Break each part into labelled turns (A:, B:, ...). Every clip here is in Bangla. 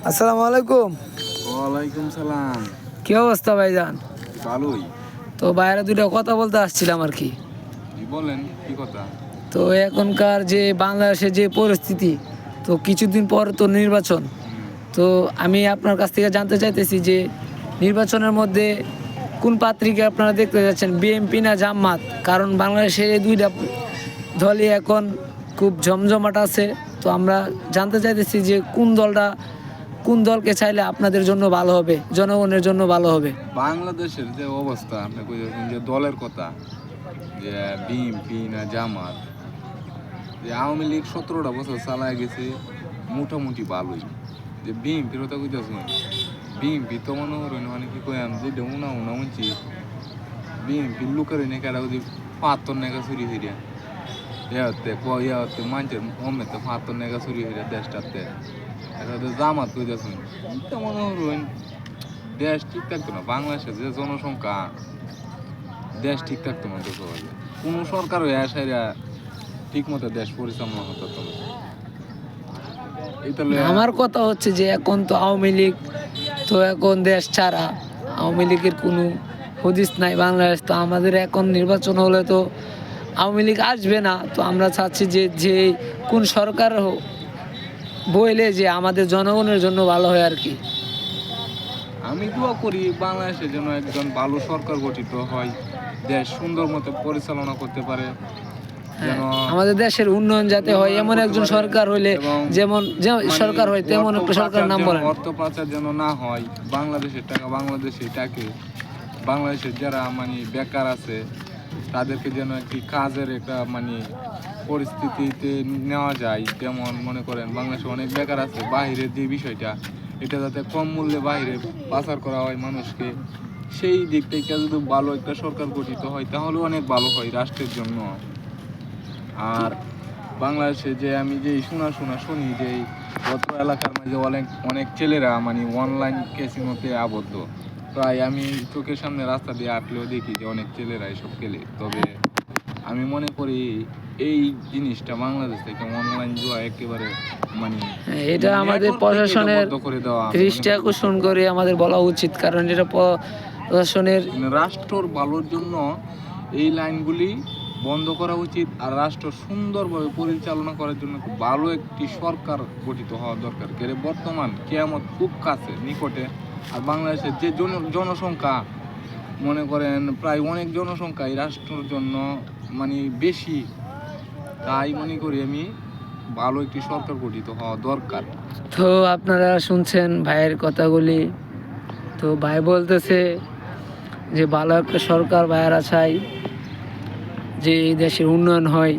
A: আসসালামু আলাইকুম।
B: ওয়ালাইকুম সালাম।
A: কি অবস্থা ভাইজান?
B: ভালোই।
A: তো বাইরে দুটো কথা বলতে আসছিলাম আর কি।
B: জি বলেন, কি কথা?
A: তো এখনকার যে বাংলাদেশের যে পরিস্থিতি, তো কিছুদিন পর তো নির্বাচন।
B: হুম।
A: তো আমি আপনার কাছ থেকে জানতে চাইতেছি যে নির্বাচনের মধ্যে কোন পাত্রীকে আপনারা দেখতে যাচ্ছেন, বিএনপি না জামাত? কারণ বাংলাদেশের এই দুইটা দলই এখন খুব জমজমাট আছে। তো আমরা জানতে চাইতেছি যে কোন দলকে চাইলে আপনাদের জন্য ভালো হবে, জনগণের জন্য ভালো হবে।
B: বাংলাদেশের যে অবস্থা, আপনি কইতেছেন যে দলের কথা, যে বিএনপি না জামাত, যে আওয়ামী লীগ 17টা বছর চালায় গেছে মোটামুটি ভালোই। যে বিএনপির কথা কইতেছেন, বিএনপি তো মনে করেন মানে কি কই আমি যে উনা উনা উনছি বিএনপির লোকের নাকি একটা ওই 75 নাকা চুরি হইয়া ইয়াতে মানুষের অমেতে 75 নাকা চুরি হইয়া দেশটাতে। এটা তো জামাত কইতেছেন, তো মনে করেন দেশ ঠিক থাকতো না। বাংলাদেশের যে জনসংখ্যা, দেশ ঠিক থাকতো না। দেখো কোনো সরকার হয়ে আসাইরা ঠিক মতো দেশ পরিচালনা হতো না। এইটা
A: আমার কথা হচ্ছে যে এখন তো আওয়ামী লীগ তো এখন দেশ ছাড়া, আওয়ামী লীগের কোনো হদিস নাই বাংলাদেশ। তো আমাদের এখন নির্বাচন হলে তো আওয়ামী লীগ আসবে না। তো আমরা চাচ্ছি যে যে কোন সরকার বইলে যে আমাদের জনগণের জন্য ভালো হয় আর কি।
B: আমি দোয়া করি বাংলাদেশের জন্য একজন ভালো সরকার গঠিত হয়, দেশ সুন্দর মতো পরিচালনা করতে পারে,
A: হ্যাঁ,
B: যেন
A: আমাদের দেশের উন্নয়ন যাতে হয় এমন একজন সরকার হইলে, যেমন যে
B: মানে
A: সরকার হয় তেমন একটা সরকার নাম বলেন।
B: অর্থ পাচার যেন না হয়, বাংলাদেশের টাকা বাংলাদেশে থাকে, বাংলাদেশের যারা মানে বেকার আছে তাদেরকে যেন একটি কাজের একটা মানে পরিস্থিতিতে নেওয়া যায়। যেমন মনে করেন বাংলাদেশে অনেক বেকার আছে, বাহিরের যে বিষয়টা এটা যাতে কম মূল্যে বাইরে পাচার করা হয় মানুষকে, সেই দিক থেকে যদি ভালো একটা সরকার গঠিত হয় তাহলে অনেক ভালো হয় রাষ্ট্রের জন্য। আর বাংলাদেশে যে আমি যে শুনি যে অত্র এলাকার মাঝে অনেক অনেক ছেলেরা মানে অনলাইন ক্যাসিনোতে আবদ্ধ। প্রায় আমি চোখের সামনে রাস্তা দিয়ে হাঁটলেও দেখি যে অনেক ছেলেরা এসব খেলে। তবে আমি মনে করি এই জিনিসটা বাংলাদেশ থেকে অনলাইন জুয়া একেবারে মানে
A: এটা আমাদের প্রশাসনের
B: বন্ধ করে দেওয়া
A: দৃষ্টি আকর্ষণ করে আমাদের বলা উচিত, কারণ এটা প্রশাসনের
B: রাষ্ট্রর ভালোর জন্য এই লাইনগুলি বন্ধ করা উচিত। আর রাষ্ট্র সুন্দরভাবে পরিচালনা করার জন্য ভালো একটি সরকার গঠিত হওয়া দরকার। কেরে বর্তমান কিয়ামত খুব কাছে নিকটে। আর বাংলাদেশের যে জনসংখ্যা মনে করেন প্রায় অনেক জনসংখ্যা এই রাষ্ট্রের জন্য মানে বেশি, তাই মনে করি আমি ভালো একটি সরকার গঠিত হওয়া দরকার।
A: তো আপনারা শুনছেন ভাইয়ের কথাগুলি। তো ভাই বলতেছে যে ভালো একটা সরকার ভাইয়েরা চাই, যে এই দেশের উন্নয়ন হয়,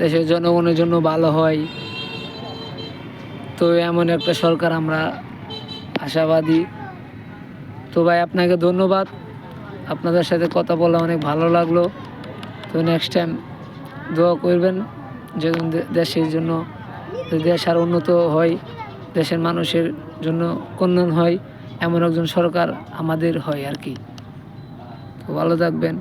A: দেশের জনগণের জন্য ভালো হয়। তো এমন একটা সরকার আমরা আশাবাদী। তো ভাই আপনাকে ধন্যবাদ, আপনাদের সাথে কথা বলে অনেক ভালো লাগলো। তো নেক্সট টাইম দোয়া করবেন যে দেশের জন্য, দেশ আর উন্নত হয়, দেশের মানুষের জন্য কল্যাণ হয়, এমন একজন সরকার আমাদের হয় আর কি। তো ভালো থাকবেন।